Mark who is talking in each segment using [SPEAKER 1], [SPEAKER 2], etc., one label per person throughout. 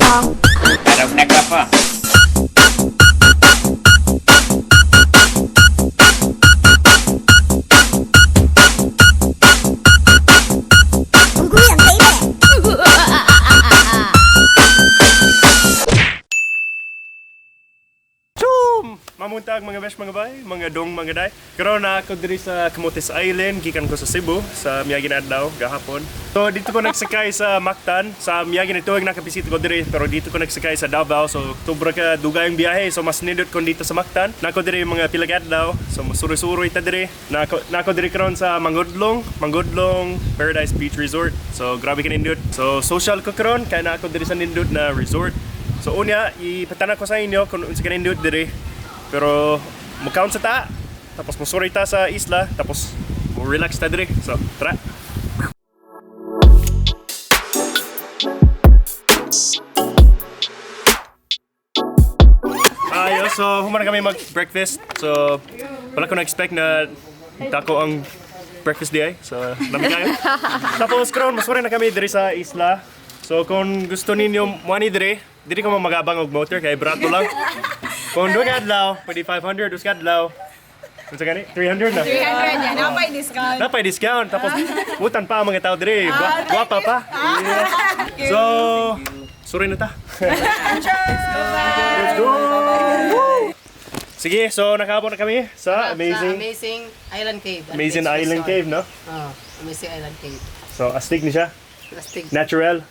[SPEAKER 1] song.
[SPEAKER 2] Daragdag ka pa.
[SPEAKER 1] Unggoy ang baby.
[SPEAKER 3] Mamuntag mga besh mga bay, mga dong mga day. Karon na ako diri sa Camotes Island, gikan ko sa Cebu sa miaging adlaw gahapon. So dito ko nagsakay sa Mactan, sa miaging ito nakabisit ko diri, pero dito ko nagsakay sa Davao. So tubra ka dugay ang biyahe, so mas nindot ko dito sa Mactan. Nako diri mga pilag adlaw, so masuro-suro ita diri. Nako diri karon sa Mangudlong Paradise Beach Resort. So grabe ka nindot. So social ko karon kay na ako diri sa nindot na resort. So unya ipatana ko sa inyo kung unsa ka nindot diri. Pero mo-count sa ta, tapos mo-sorry ta sa isla, tapos mo-relax ta diri. So, tara! Ayos, so humana kami mag-breakfast. So, wala ko na-expect na tako ang breakfast di ay. So, namin kayo. Tapos karon mas-sorry na kami diri sa isla. So, kung gusto ninyo muani diri ko magabang og motor kay brato lang. Kung doon kadlaw, pwede 500, doon kadlaw. Kung sa gani, 300 na.
[SPEAKER 4] 300 yan, napay discount.
[SPEAKER 3] Napay discount, tapos butan pa ang mga tao dire. Guwapa pa. Yeah. So, sorry na ta. Let's go! Sige, so nakabot na kami sa
[SPEAKER 4] Amazing Island Cave. No? Oh, Amazing Island Cave.
[SPEAKER 3] So, astig ni siya.
[SPEAKER 4] Plastic.
[SPEAKER 3] Natural.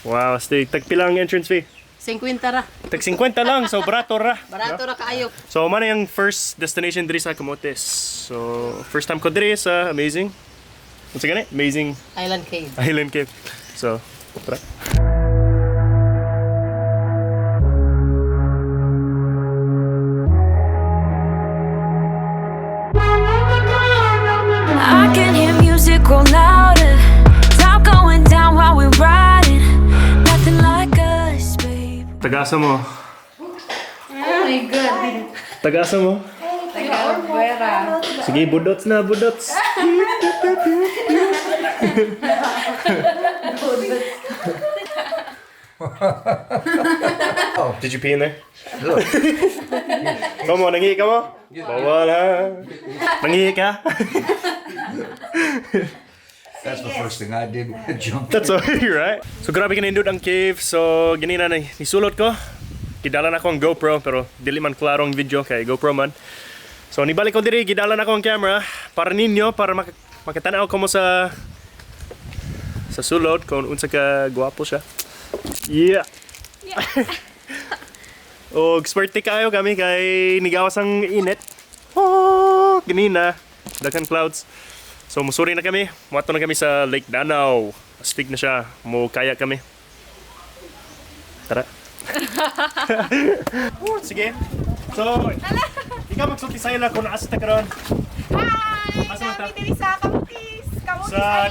[SPEAKER 3] Wow, astig. Tagpilang entrance fee.
[SPEAKER 4] 50 ra.
[SPEAKER 3] Tag 50 lang, so barato ra.
[SPEAKER 4] Barato ra kaayo.
[SPEAKER 3] So, mana yung first destination diri sa Camotes. So, first time ko diri sa Amazing. Ano gani? Amazing
[SPEAKER 4] Island Cave.
[SPEAKER 3] Island Cave. So, tara.
[SPEAKER 5] I can hear music grow louder. Top going down while we're riding. Nothing like us, babe.
[SPEAKER 3] Tagasa mo.
[SPEAKER 4] Oh my God.
[SPEAKER 3] Tagasa mo.
[SPEAKER 4] Taga-Buera.
[SPEAKER 3] Sige, budots na, budots. Did you pee in there? Come on, nangihi ka mo? Bawal ha. Nangihi ka?
[SPEAKER 6] That's the first thing I did when I jumped.
[SPEAKER 3] That's okay, right? So grabe kanindot ang cave. So ganina na nisulot ko. Gidala na ko ang GoPro pero dili man klaro ang video kay GoPro man. So nibalik ko diri, gidala na ko ang camera para ninyo para makatanaw ko mo sa sulod kung unsa ka gwapo siya. Yeah. O experte kayo kami kay nigawas ang init. Oh, ganina daghan clouds. So musuri na kami, muato na kami sa Lake Danau. Astig na siya, mo kaya kami. Tara. Sige. So, ikaw magsulti sa ila kung naasa ta karon.
[SPEAKER 7] Hi!
[SPEAKER 3] Asa man ta?
[SPEAKER 7] Kami diri sa Camotes
[SPEAKER 3] Sa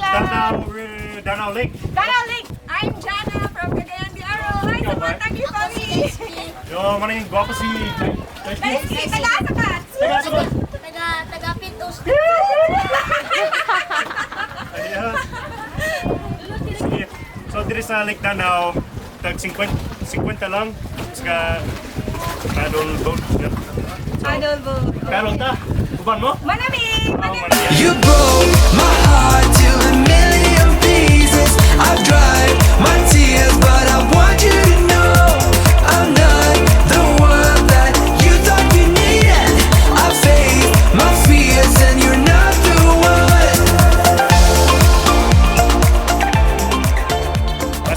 [SPEAKER 3] Danau Lake.
[SPEAKER 7] Danau Lake! I'm Jana from Cagayan de Oro. Hi,
[SPEAKER 3] Ikaw ba?
[SPEAKER 7] support ang kami!
[SPEAKER 3] Yo, mana yung gwapo si
[SPEAKER 7] Leslie, taga-asakat!
[SPEAKER 3] Taga-asakat.
[SPEAKER 1] Taga-Pintos.
[SPEAKER 3] Ayos. Sige. So, diri sa Lake Danau, tag 50 lang. Ska paddle boat. Yeah. So,
[SPEAKER 7] Paddle boat.
[SPEAKER 3] paddle ta. Uban mo?
[SPEAKER 7] Manami!
[SPEAKER 3] Manami.
[SPEAKER 8] You broke my heart to a million pieces. I've dried my tears, but I want you to know I'm not the one that you thought you needed. I faced my fears, and you're not the one.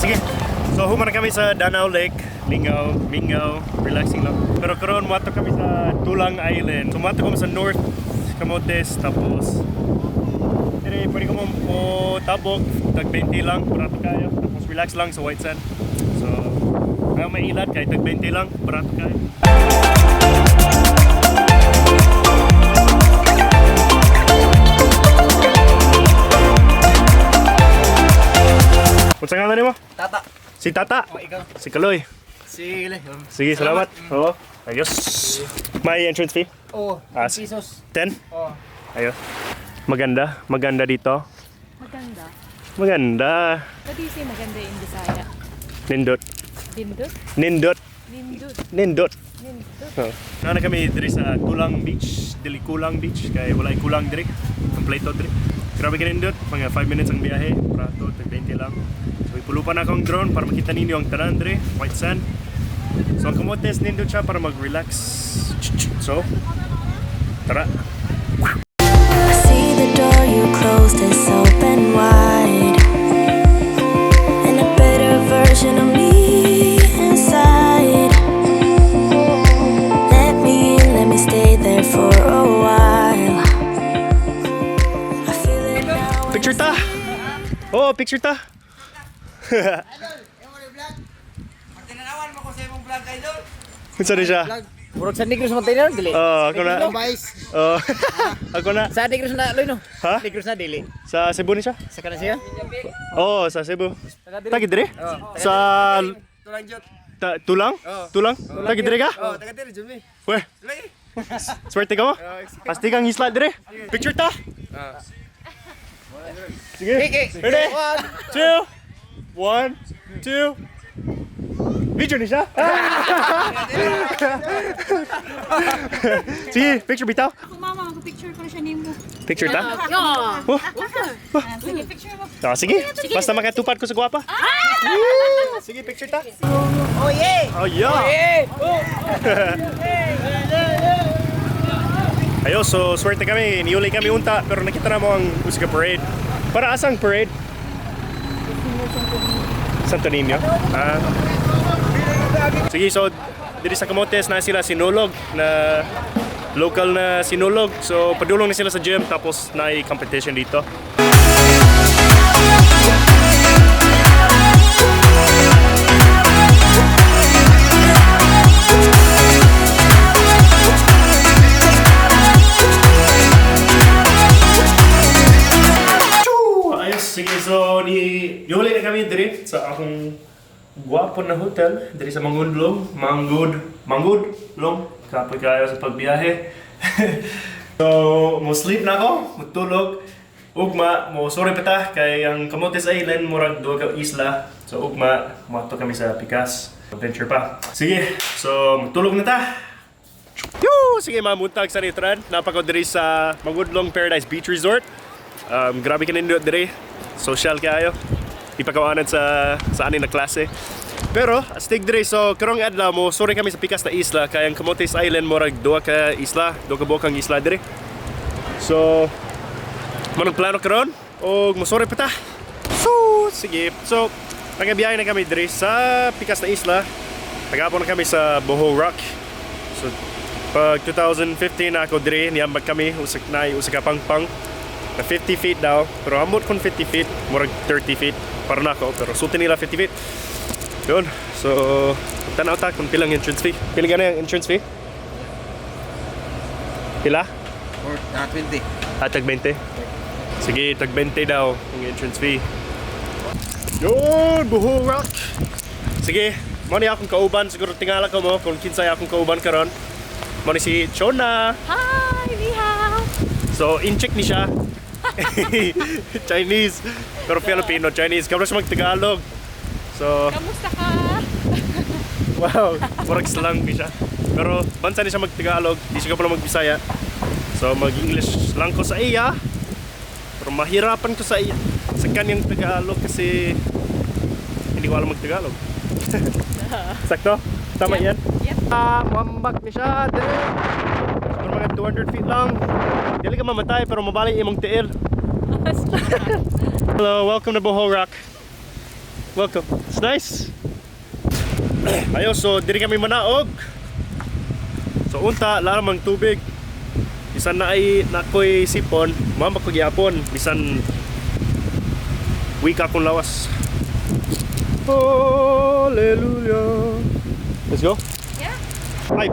[SPEAKER 3] Sige. So, human na kami sa Danau Lake. Lingaw, mingaw, relaxing lang. Pero karon muato kami sa Tulang Island. So, muato kami sa North Camotes, tapos pwede ko mo tabok, tag 20 lang, barato kayo. Tapos relax lang sa White Sand. So, ayaw may ilat, kahit tag 20 lang, barato kayo. Kung saan nga mo?
[SPEAKER 4] Tata.
[SPEAKER 3] Si Tata.
[SPEAKER 4] Ikaw.
[SPEAKER 3] Si Kaloy.
[SPEAKER 4] Sige.
[SPEAKER 3] Sige, salamat. Oo. Ayos. May entrance fee?
[SPEAKER 4] Oh,
[SPEAKER 3] Ah,
[SPEAKER 4] pesos.
[SPEAKER 3] 10?
[SPEAKER 4] Oh.
[SPEAKER 3] Ayos. Maganda. Maganda dito.
[SPEAKER 9] Maganda.
[SPEAKER 3] Maganda.
[SPEAKER 9] What do you say maganda in Bisaya?
[SPEAKER 3] Nindot. Nindot. Nindot. Oh. Nana kami diri sa Kulang Beach, dili Kulang Beach kay wala kulang diri. Kompleto diri. Grabe ka nindot, mga 5 minutes ang biyahe, prato, 20 lang. So ipulupan na akong drone para makita ninyo ang tanan diri, white sand. So ang kamotes nindot siya para mag-relax. So, tara.
[SPEAKER 5] I see the door you closed is open wide, and a better version of me inside. Let me in, let me stay there for a while. I feel it now.
[SPEAKER 3] Picture ta! Oh, picture ta!
[SPEAKER 4] Tinanawan mo ko sa imong vlog idol.
[SPEAKER 3] Kunsa na siya?
[SPEAKER 2] Murag sa Negros mo tayo dili.
[SPEAKER 3] Ako na. Oh, ako na.
[SPEAKER 2] Sa Negros na loy no.
[SPEAKER 3] Ha?
[SPEAKER 2] Negros na dili.
[SPEAKER 3] Sa Cebu ni siya?
[SPEAKER 2] Sa kana siya?
[SPEAKER 3] Oh, sa Cebu. Tagi dire? Sa
[SPEAKER 4] Tulang jud.
[SPEAKER 3] Tulang? Tulang? Tagi dire ka?
[SPEAKER 4] Oh, taga diri jud mi.
[SPEAKER 3] Weh, swerte ka mo? Pasti kang isla dire. Picture ta! Sige. Ready? 2 1 2 Video ni siya? Sige, picture bitaw.
[SPEAKER 1] Ako mama, mag-picture ko na siya nimo.
[SPEAKER 3] Picture ta?
[SPEAKER 1] Yeah.
[SPEAKER 3] Oh,
[SPEAKER 1] Sige, picture mo.
[SPEAKER 3] sige. Basta makatupad ko sa gwapa. Sige, picture ta.
[SPEAKER 2] Oh yeah.
[SPEAKER 3] Oh, yeah. Ayo, so swerte kami. Niuli kami unta, pero nakita na mo ang Usika Parade. Para asang parade? Santo Niño. Sige, so dito sa Camotes na sila sinulog na local na sinulog. So padulong na sila sa gym tapos na competition dito. Ayos, sige, so niuli na kami diri sa akong guwapo na hotel diri sa Mangudlong, Mangudlong. Kapoy kayo sa pagbiyahe. So, mo sleep na ako, matulog. Ugma, mo sorry pa ta kay ang Camotes Island murag duha ka isla. So ugma, moto kami sa Picas. Adventure pa. Sige, so matulog na ta. Yoo! Sige, mamuntag sa Nitran. Napako diri sa Mangudlong Paradise Beach Resort. Grabe ka nindot diri. Social kayo. Ipakawanan sa anin na klase. Pero, astig diri, so karong adlaw mo, sorry kami sa Picas na isla, kaya ang Camotes Island mo rag duha ka isla, duha ka bukang isla diri. So, manong plano karon o sorry pa ta. So, sige. So, nagabiyahe na kami diri sa Picas na isla. Tagapon na kami sa Boho Rock. So, pag 2015 na ako diri, niyambag kami, usak ka pangpang. Na 50 feet daw, pero amot kung 50 feet, murag 30 feet para na ako, pero suti nila 50 feet. Yun, so tanaw ta kung pilang entrance fee. Pila gana yung entrance fee? Pila?
[SPEAKER 2] 20.
[SPEAKER 3] Tag 20? Sige, tag 20 daw yung entrance fee. Yun, Boho Rock! Sige, mo ni akong kauban, siguro tingala ko mo kung kinsay akong kauban karon. Mo ni si Chona.
[SPEAKER 1] Hi, ni hao.
[SPEAKER 3] So, in-check ni siya. Chinese. Pero Filipino, Chinese. Kapag siya mag-Tagalog. So,
[SPEAKER 1] Kamusta ka?
[SPEAKER 3] wow, murag slang ni siya. Pero bansa ni siya mag-Tagalog, di siya pala mag-Bisaya. So, mag-English lang ko sa iya. Pero mahirapan ko sa iya. Sa kanyang Tagalog kasi hindi ko alam mag-Tagalog. Sakto? Tama yan?
[SPEAKER 1] Yep.
[SPEAKER 3] Mambak ni siya. Dire. Siguro mga 200 feet lang. Dili ka mamatay pero mabalik imong tiil. Hello, welcome to Boho Rock. Welcome. It's nice. Ayo, so diri kami manaog. So unta lamang tubig. Bisan na ay nakoy sipon, mambak ko gyapon bisan week akong lawas. Hallelujah. Let's go.
[SPEAKER 1] Yeah.
[SPEAKER 3] Ay,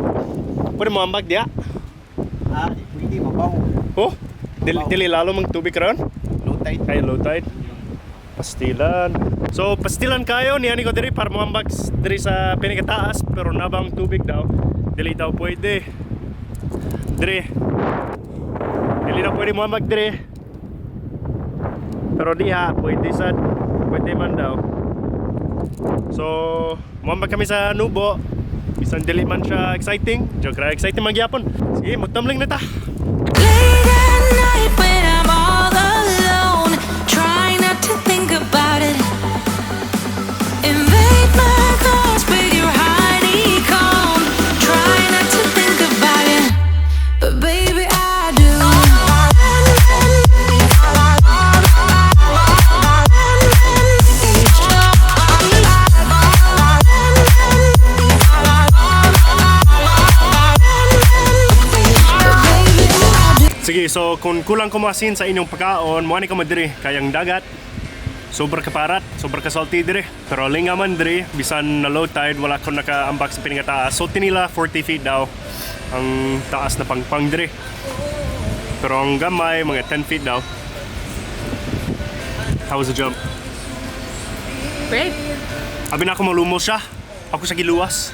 [SPEAKER 3] pwede mo ambag diya?
[SPEAKER 2] Hindi mabaw.
[SPEAKER 3] Oh, dili lalo mang tubig karon?
[SPEAKER 2] Low tide.
[SPEAKER 3] Ay, low tide. Pastilan. So, pastilan kayo ni ko diri para moambag diri sa pinakataas pero nabang tubig daw. Dili daw pwede. Diri. Dili na pwede moambag diri. Pero diha pwede sad. Pwede man daw. So, muambag kami sa Nubo. Bisan dili man siya exciting. Joke ra exciting magyapon. Sige, mutamling na ta.
[SPEAKER 5] Late at night when I'm all alone, try not to think about it. Invade my thoughts with your honeycomb. Try not to think about it, but baby I do.
[SPEAKER 3] Sige, so kung kulang ko masin sa inyong pagkaon, muani ka madiri kayang dagat. Sobra kaparat, sobra ka salty dire. Pero linga man dire, bisan na low tide, wala ko nakaambak sa piningataas. Salty nila 40 feet daw ang taas na pangpang dire. Pero ang gamay, mga 10 feet daw. How was the jump?
[SPEAKER 1] Great.
[SPEAKER 3] Abi na ako malumos siya. Ako sa giluwas.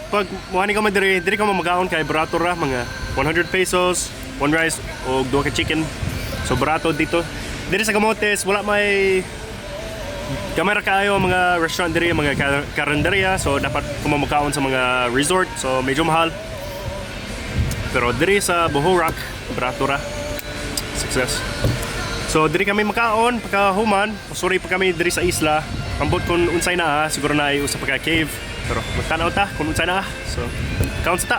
[SPEAKER 3] Pag muhani ka man dire ka mamagaon kay barato ra, mga 100 pesos, 1 rice o 2 ka chicken. So barato dito. Dire sa Camotes, wala may kamera kaayo ang mga restaurant dire, mga karinderya. So dapat kumamakaon sa mga resort. So medyo mahal. Pero dire sa Bohorak, barato ra. Success. So dire kami makaon, pagkahuman, usuri pa kami dire sa isla. Ambot kung unsay na, siguro na ay usa pa ka cave. Pero magtanaw ta kung unsay na. So count sa ta.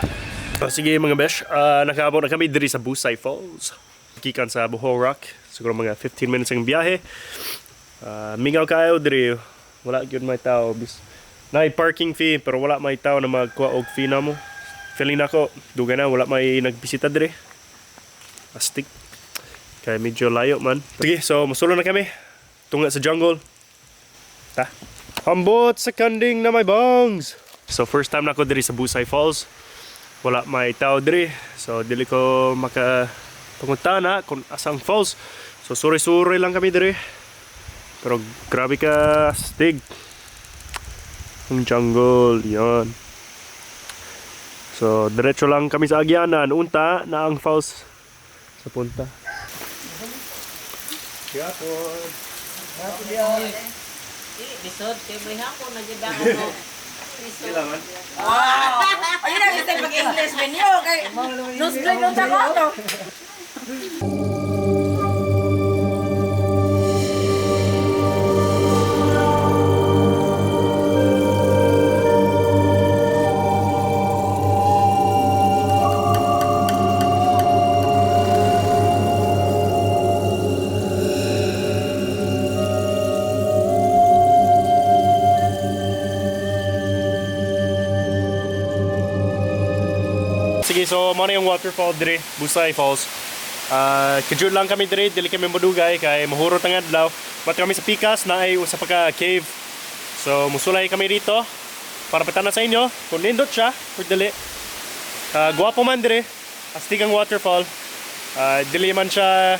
[SPEAKER 3] Sige mga besh, nakaabot na kami diri sa Busay Falls. Kikan sa Bohorak, siguro mga 15 minutes ang biyahe. Mingaw kayo diri, wala gyud may tao. Nay parking fee pero wala may tao na magkuha og fee namo. Feeling nako dugay na wala may nagbisita diri. Astig. Kaya medyo layo man. Sige, so masulo na kami. Tunga sa jungle. Ta. Ambot sa kanding na may bangs. So first time na ako diri sa Busay Falls. Wala may tao diri. So dili ko makapunta na kung asang falls. So suri-suri lang kami diri. Pero grabe ka astig. Ang jungle, yan. So diretso lang kami sa agyanan. Unta na ang falls sa punta. Yapon.
[SPEAKER 4] Bisod, kay may hapon, nagdaan mo.
[SPEAKER 3] Kailangan.
[SPEAKER 7] Ayun na, kasi mag-English menu. Kay, nose-blade ng tagoto.
[SPEAKER 3] Sige, so muna yung waterfall dire, Busay Falls. Kajud lang kami dire, dili kami madugay kay mahurot ang adlaw. Mat kami sa Pikas na ay usa pa ka cave. So musulay kami dito para patana sa inyo kung nindot siya or dili. Guwapo man dire, astig ang waterfall. Dili man siya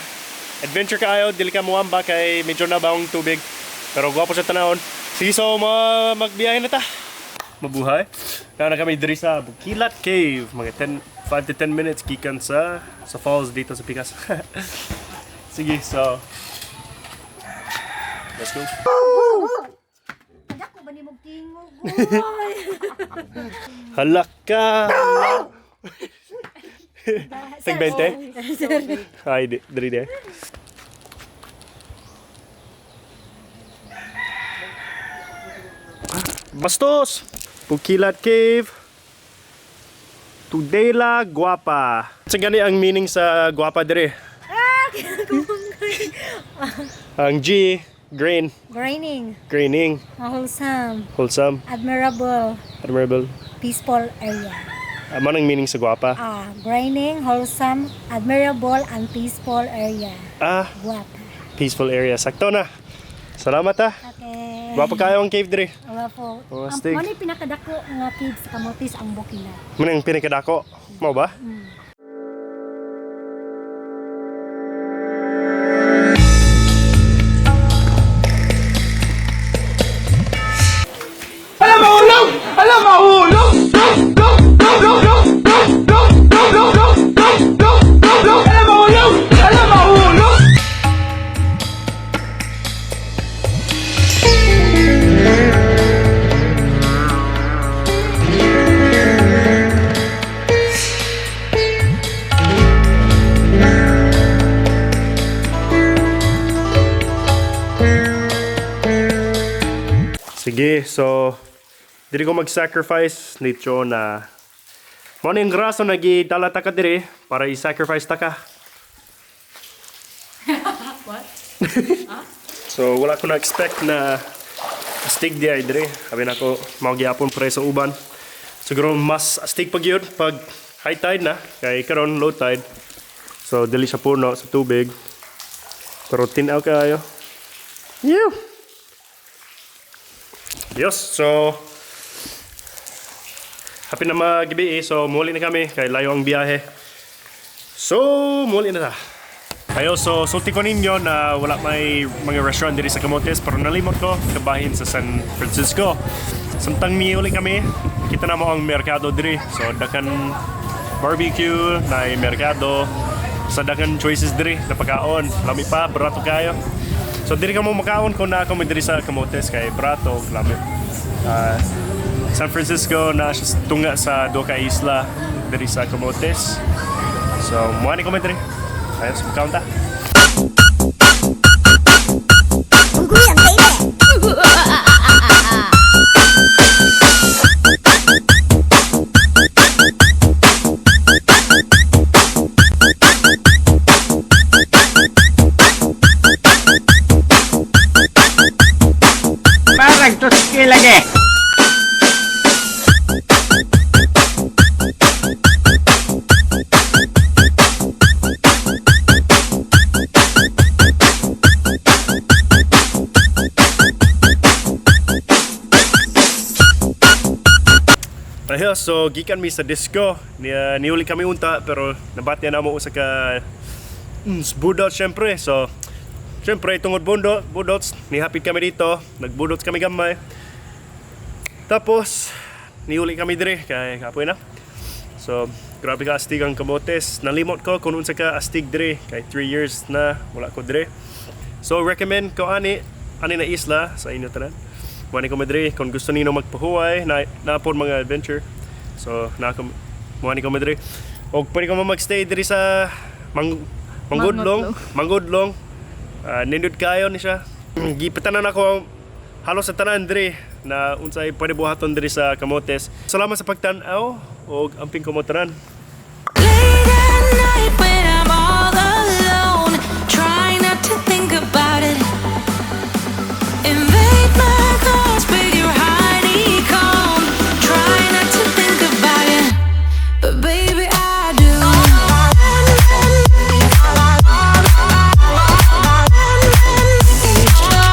[SPEAKER 3] adventure kaayo, dili ka muamba kay medyo nabawang tubig. Pero guwapo siya tanawon. Sige, so magbiyahe na ta. Mabuhay. Na kami diri sa Bukilat Cave, mga 5 to 10 minutes gikan sa falls dito sa Pikas. Sige, so let's go.
[SPEAKER 1] Ako ba ni magtingog?
[SPEAKER 3] Halaka. Tag 20? Ay, diri de. Bastos! Bukilat Cave. Tudela Guapa. Sa gani ang meaning sa guapa dire? Ang G, grain.
[SPEAKER 1] Graining.
[SPEAKER 3] Graining.
[SPEAKER 1] Wholesome.
[SPEAKER 3] Wholesome.
[SPEAKER 1] Admirable.
[SPEAKER 3] Admirable.
[SPEAKER 1] Peaceful area.
[SPEAKER 3] Ano ang meaning sa guapa?
[SPEAKER 1] Graining, wholesome, admirable, and peaceful area. Guapa.
[SPEAKER 3] Peaceful area. Sakto na. Salamat ha.
[SPEAKER 1] Okay.
[SPEAKER 3] Guapa kayo ang cave dire.
[SPEAKER 1] Guwapo.
[SPEAKER 3] Oh, astig.
[SPEAKER 1] Ano yung pinakadako nga cave sa Camotes ang Bukilat?
[SPEAKER 3] Ano yung pinakadako? Mo ba? Sige, so diri ko mag-sacrifice nito na mo ning graso nagidala ta ka diri para i-sacrifice ta ka.
[SPEAKER 7] What?
[SPEAKER 3] So wala ko na expect na astig di ay diri. Sabi na ko mao gyapon pre sa uban. Siguro mas astig pag yun pag high tide na kay karon low tide. So dili siya puno sa tubig. Pero tinaw kayo. Yeah. Yes, so happy na maggabi so muli na kami kay layo ang biyahe. So muli na ta. Ayo, so sulti ko ninyo na wala may mga restaurant diri sa Camotes pero nalimot ko kabahin sa San Francisco. Samtang niuli kami, kita na mo ang merkado diri. So dakan barbecue, na merkado, sa dakan choices diri na pagkaon. Lami pa, barato kayo. So diri ka mo makaon kung na ako diri sa Camotes kay barato, lami. San Francisco na siya tunga sa Doka Isla diri sa Camotes. So muani ko diri. Ayo, sumkaon ta.
[SPEAKER 2] Parang tuski lagi.
[SPEAKER 3] Ayun, so gikan mi sa disco. Niuli kami unta pero nabati na mo usa ka budot syempre. So syempre tungod budots, nihapit kami dito, nagbudots kami gamay. Tapos niuli kami dire kay kapoy na. So grabe ka astig ang Camotes. Nalimot ko kung unsa ka astig dire kay 3 years na wala ko dire. So recommend ko ani na isla sa inyo tanan. Mani ko madre kung gusto niyo magpahuway na po mga adventure. So mani ko madre. Og pwede ko magstay diri sa Manggudlong. Nindot kayo ni siya. Gipitanan ako halos sa tanan diri na unsay pwede buhaton diri sa Camotes. Salamat sa pagtan-aw og amping ko mo tanan.
[SPEAKER 5] Late at night when